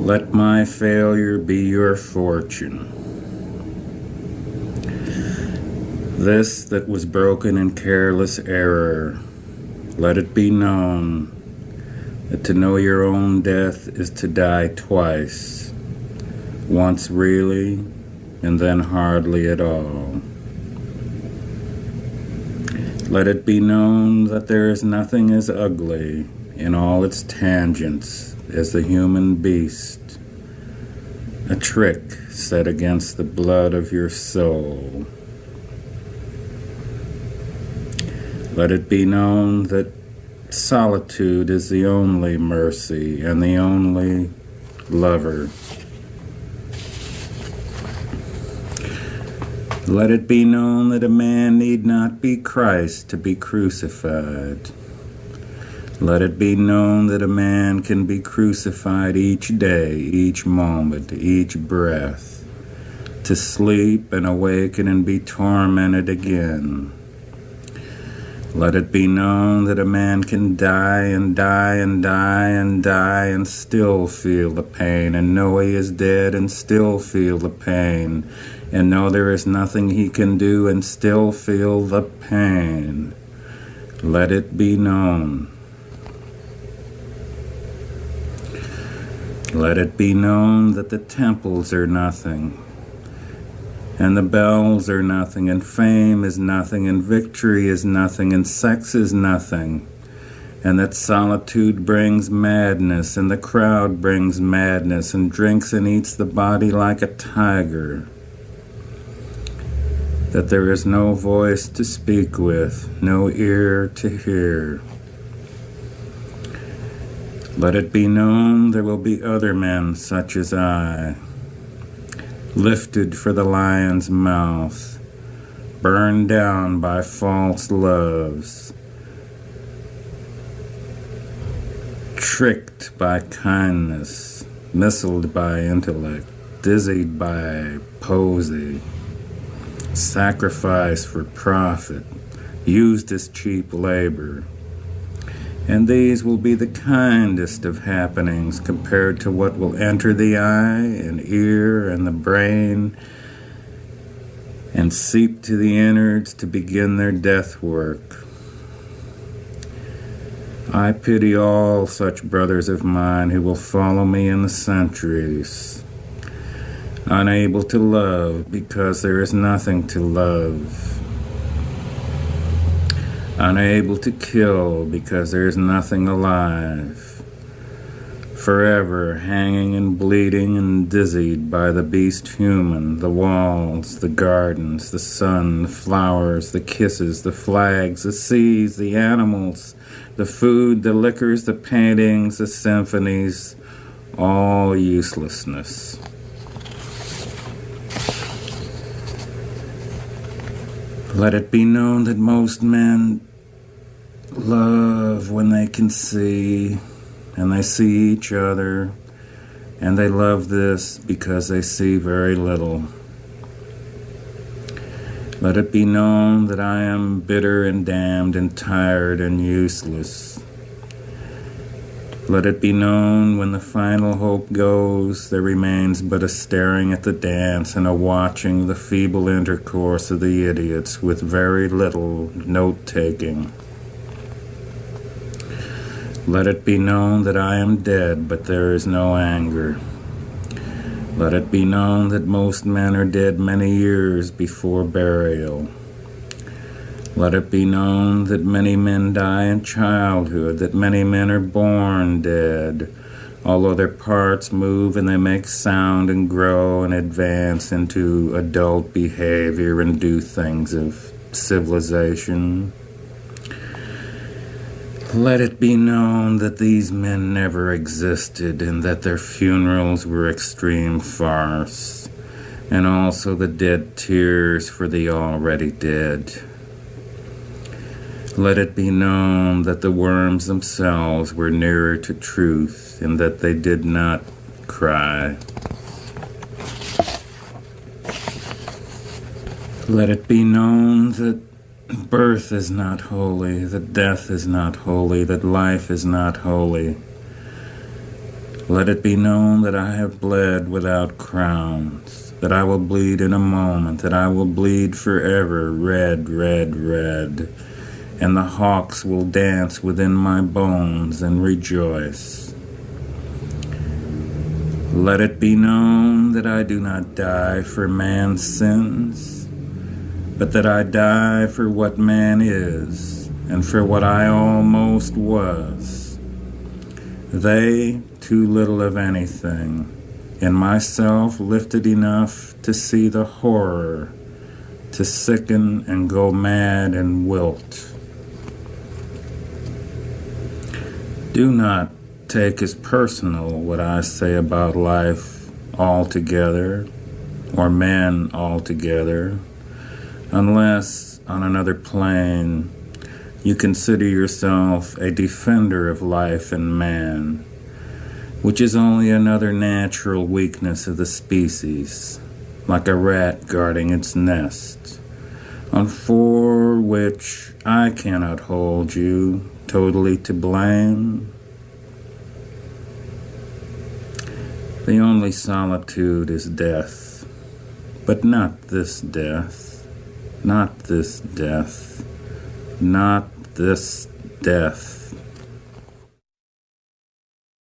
Let my failure be your fortune. This that was broken in careless error, let it be known that to know your own death is to die twice, once really and then hardly at all. Let it be known that there is nothing as ugly in all its tangents as the human beast, a trick set against the blood of your soul. Let it be known that solitude is the only mercy and the only lover. Let it be known that a man need not be Christ to be crucified. Let it be known that a man can be crucified each day, each moment, each breath, to sleep and awaken and be tormented again. Let it be known that a man can die and die and die and die and still feel the pain, and know he is dead and still feel the pain, and know there is nothing he can do and still feel the pain. Let it be known. Let it be known that the temples are nothing, and the bells are nothing, and fame is nothing, and victory is nothing, and sex is nothing, and that solitude brings madness, and the crowd brings madness, and drinks and eats the body like a tiger, that there is no voice to speak with, no ear to hear. Let it be known there will be other men such as I, lifted for the lion's mouth, burned down by false loves, tricked by kindness, missiled by intellect, dizzied by poesy, sacrificed for profit, used as cheap labor. And these will be the kindest of happenings compared to what will enter the eye and ear and the brain and seep to the innards to begin their death work. I pity all such brothers of mine who will follow me in the centuries, unable to love because there is nothing to love, unable to kill because there is nothing alive, forever hanging and bleeding and dizzied by the beast human, the walls, the gardens, the sun, the flowers, the kisses, the flags, the seas, the animals, the food, the liquors, the paintings, the symphonies, all uselessness. Let it be known that most men love when they can see, and they see each other, and they love this because they see very little. Let it be known that I am bitter and damned and tired and useless. Let it be known when the final hope goes, there remains but a staring at the dance and a watching the feeble intercourse of the idiots with very little note-taking. Let it be known that I am dead, but there is no anger. Let it be known that most men are dead many years before burial. Let it be known that many men die in childhood, that many men are born dead, although their parts move and they make sound and grow and advance into adult behavior and do things of civilization. Let it be known that these men never existed and that their funerals were extreme farce, and also the dead tears for the already dead. Let it be known that the worms themselves were nearer to truth and that they did not cry. Let it be known that birth is not holy, that death is not holy, that life is not holy. Let it be known that I have bled without crowns, that I will bleed in a moment, that I will bleed forever, red, red, red, and the hawks will dance within my bones and rejoice. Let it be known that I do not die for man's sins, but that I die for what man is, and for what I almost was. They, too little of anything, and myself lifted enough to see the horror, to sicken and go mad and wilt. Do not take as personal what I say about life altogether, or men altogether, unless on another plane you consider yourself a defender of life and man, which is only another natural weakness of the species, like a rat guarding its nest, and for which I cannot hold you totally to blame. The only solitude is death, but not this death, not this death, not this death.